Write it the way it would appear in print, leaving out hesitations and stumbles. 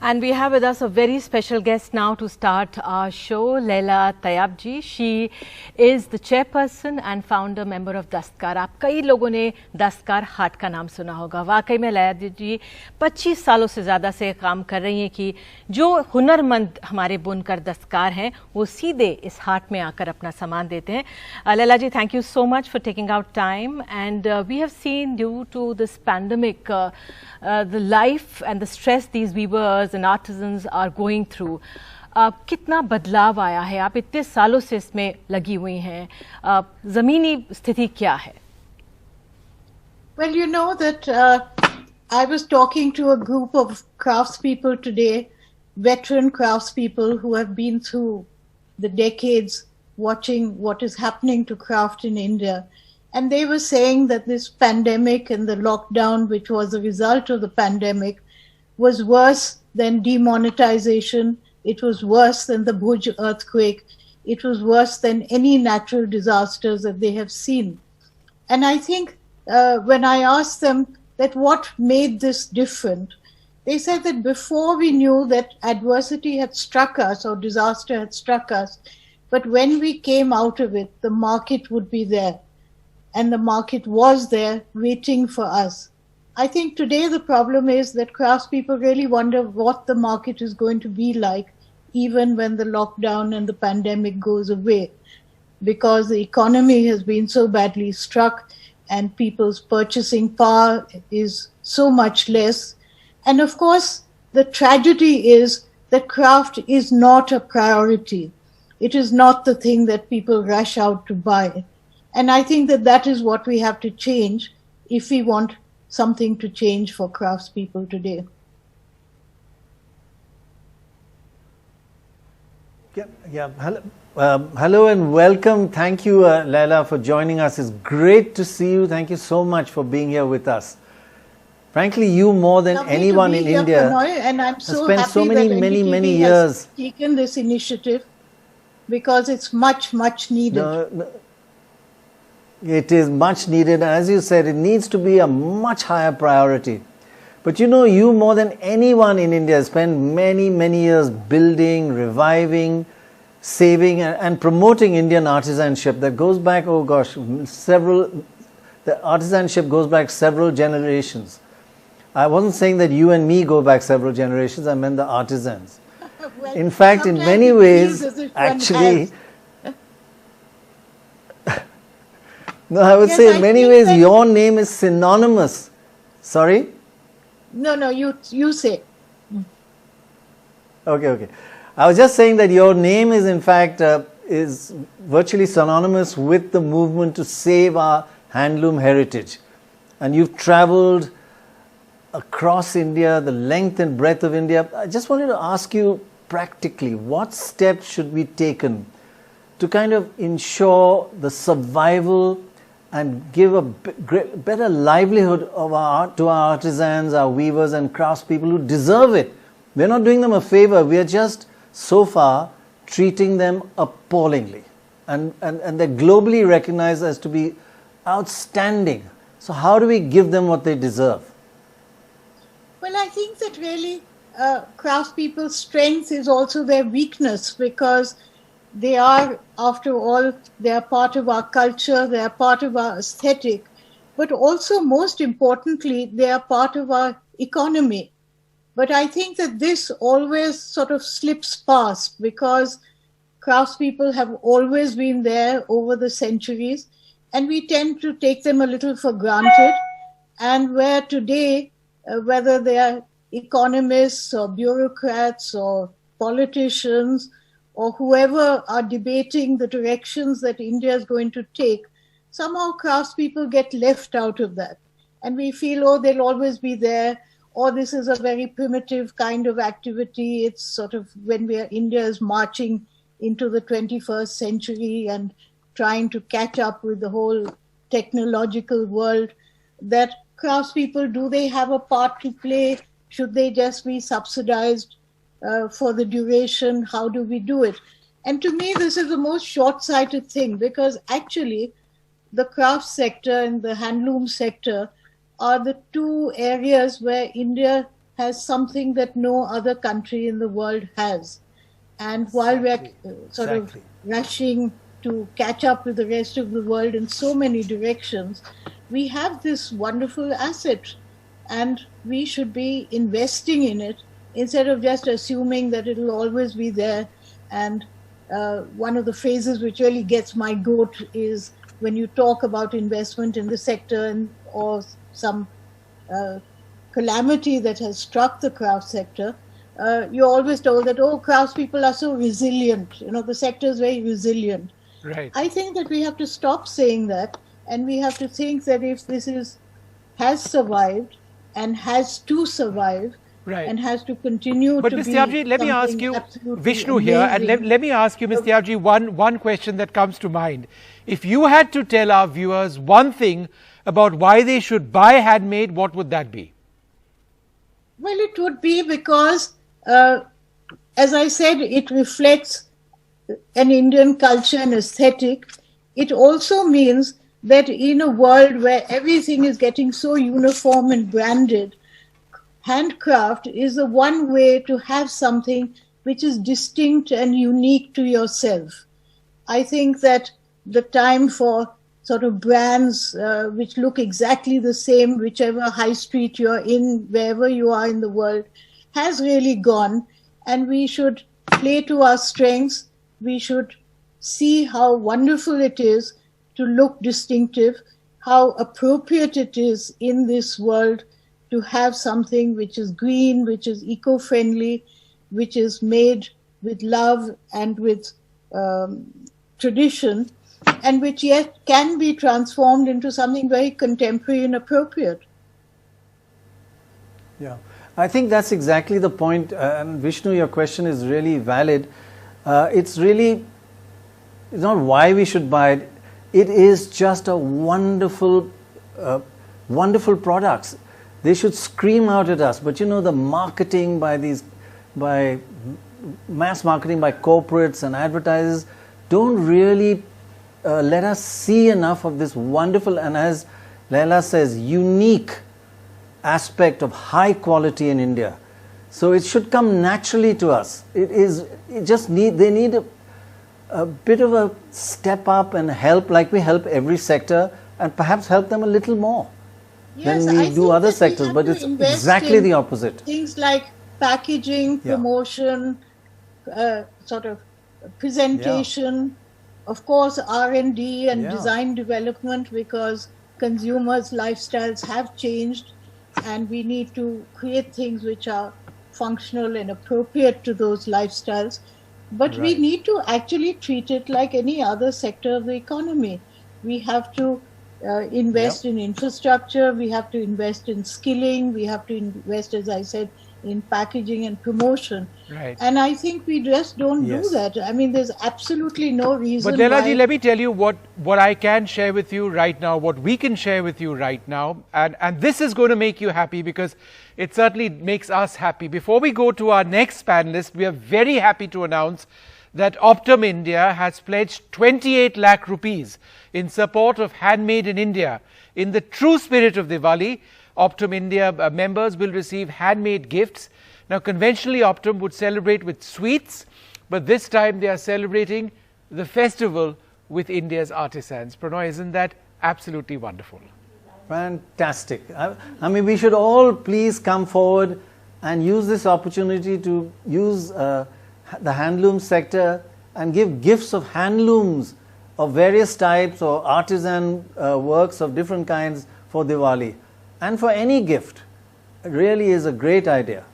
And we have with us a very special guest now to start our show, Laila Tayyab ji. She is the chairperson and founder member of दस्तकार. आप कई लोगों ने दस्तकार हाट का नाम सुना होगा. वाकई में लाइला जी 25 सालों से ज़्यादा से काम कर रही हैं कि जो हुनरमंद हमारे बुनकर दस्तकार हैं वो सीधे इस हाट में आकर अपना सामान देते हैं. Laila ji, thank you so much for taking out time, and we have seen due to this pandemic the life and the stress these weavers and artisans are going through. कितना बदलाव आया है? आप इतने सालों से इसमें लगी हुई हैं, ज़मीनी स्थिति क्या है? Well, you know that I was talking to a group of craftspeople today, veteran craftspeople who have been through the decades watching what is happening to craft in India. And they were saying that this pandemic and the lockdown, which was a result of the pandemic, was worse than demonetization. It was worse than the Bhuj earthquake. It was worse than any natural disasters that they have seen. And I think when I asked them that what made this different, they said that before we knew that adversity had struck us or disaster had struck us, but when we came out of it, the market would be there. And the market was there waiting for us. I think today the problem is that craftspeople really wonder what the market is going to be like even when the lockdown and the pandemic goes away, because the economy has been so badly struck and people's purchasing power is so much less. And of course, the tragedy is that craft is not a priority. It is not the thing that people rush out to buy. And I think that that is what we have to change if we want something to change for craftspeople today. Yeah. Hello and welcome. Thank you, Laila, for joining us. It's great to see you. Thank you so much for being here with us. Frankly, you more than Lovely anyone in India and I'm so spent happy so many, that many NDTV years has taken this initiative, because it's much needed. It is much needed, and as you said, it needs to be a much higher priority. But you know, you more than anyone in India spent many, many years building, reviving, saving and promoting Indian artisanship that goes back, oh gosh, the artisanship goes back several generations. I wasn't saying that you and me go back several generations, I meant the artisans. Well, in fact, in many ways, actually, no, I would say in many ways your name is synonymous. Sorry? No, you say. Okay. I was just saying that your name is in fact is virtually synonymous with the movement to save our handloom heritage. And you've traveled across India, the length and breadth of India. I just wanted to ask you practically, what steps should be taken to kind of ensure the survival and give a better livelihood of to our artisans, our weavers and craftspeople who deserve it? We're not doing them a favor, we are just so far treating them appallingly. And they're globally recognized as to be outstanding. So how do we give them what they deserve? Well, I think that really craftspeople's strength is also their weakness, because they are, after all, they are part of our culture, they are part of our aesthetic, but also most importantly, they are part of our economy. But I think that this always sort of slips past, because craftspeople have always been there over the centuries, and we tend to take them a little for granted. And where today, whether they are economists or bureaucrats or politicians or whoever are debating the directions that India is going to take, somehow craftspeople get left out of that. And we feel, oh, they'll always be there, or this is a very primitive kind of activity. It's sort of when India is marching into the 21st century and trying to catch up with the whole technological world, that craftspeople, do they have a part to play? Should they just be subsidized for the duration? How do we do it? And to me, this is the most short-sighted thing, because actually the craft sector and the handloom sector are the two areas where India has something that no other country in the world has. And while we're sort of rushing to catch up with the rest of the world in so many directions, we have this wonderful asset and we should be investing in it instead of just assuming that it will always be there. And one of the phrases which really gets my goat is when you talk about investment in the sector or some calamity that has struck the craft sector, you're always told that, oh, craftspeople are so resilient. You know, the sector is very resilient. Right. I think that we have to stop saying that, and we have to think that if this has survived and has to survive, right, and has to continue but to Ms. be Tyabji, let me ask you, Vishnu here, and let me ask you, Ms. Tyabji, one question that comes to mind. If you had to tell our viewers one thing about why they should buy Handmade, what would that be? Well, it would be because, as I said, it reflects an Indian culture and aesthetic. It also means that in a world where everything is getting so uniform and branded, handcraft is the one way to have something which is distinct and unique to yourself. I think that the time for sort of brands which look exactly the same, whichever high street you're in, wherever you are in the world, has really gone. And we should play to our strengths. We should see how wonderful it is to look distinctive, how appropriate it is in this world to have something which is green, which is eco-friendly, which is made with love and with tradition, and which yet can be transformed into something very contemporary and appropriate. Yeah, I think that's exactly the point. And Vishnu, your question is really valid. It's not why we should buy it. It is just a wonderful, wonderful products. They should scream out at us. But you know, the marketing by mass marketing by corporates and advertisers don't really let us see enough of this wonderful, and as Leila says, unique aspect of high quality in India. So it should come naturally to us. They need a bit of a step up and help, like we help every sector, and perhaps help them a little more than we do other sectors, but it's exactly the opposite. Things like packaging, promotion, sort of presentation, of course R&D and design development, because consumers' lifestyles have changed and we need to create things which are functional and appropriate to those lifestyles. But we need to actually treat it like any other sector of the economy. We have to invest in infrastructure, we have to invest in skilling, we have to invest, as I said, in packaging and promotion. Right. And I think we just don't do that. I mean, there's absolutely no reason But Leila ji, let me tell you what I can share with you right now, what we can share with you right now. And this is going to make you happy, because it certainly makes us happy. Before we go to our next panelist, we are very happy to announce that Optum India has pledged 28 lakh rupees in support of Handmade in India. In the true spirit of Diwali, Optum India members will receive handmade gifts. Now, conventionally Optum would celebrate with sweets, but this time they are celebrating the festival with India's artisans. Pranoy, isn't that absolutely wonderful? Fantastic. I mean, we should all please come forward and use this opportunity to use the handloom sector and give gifts of handlooms of various types or artisan works of different kinds for Diwali. And for any gift, it really is a great idea.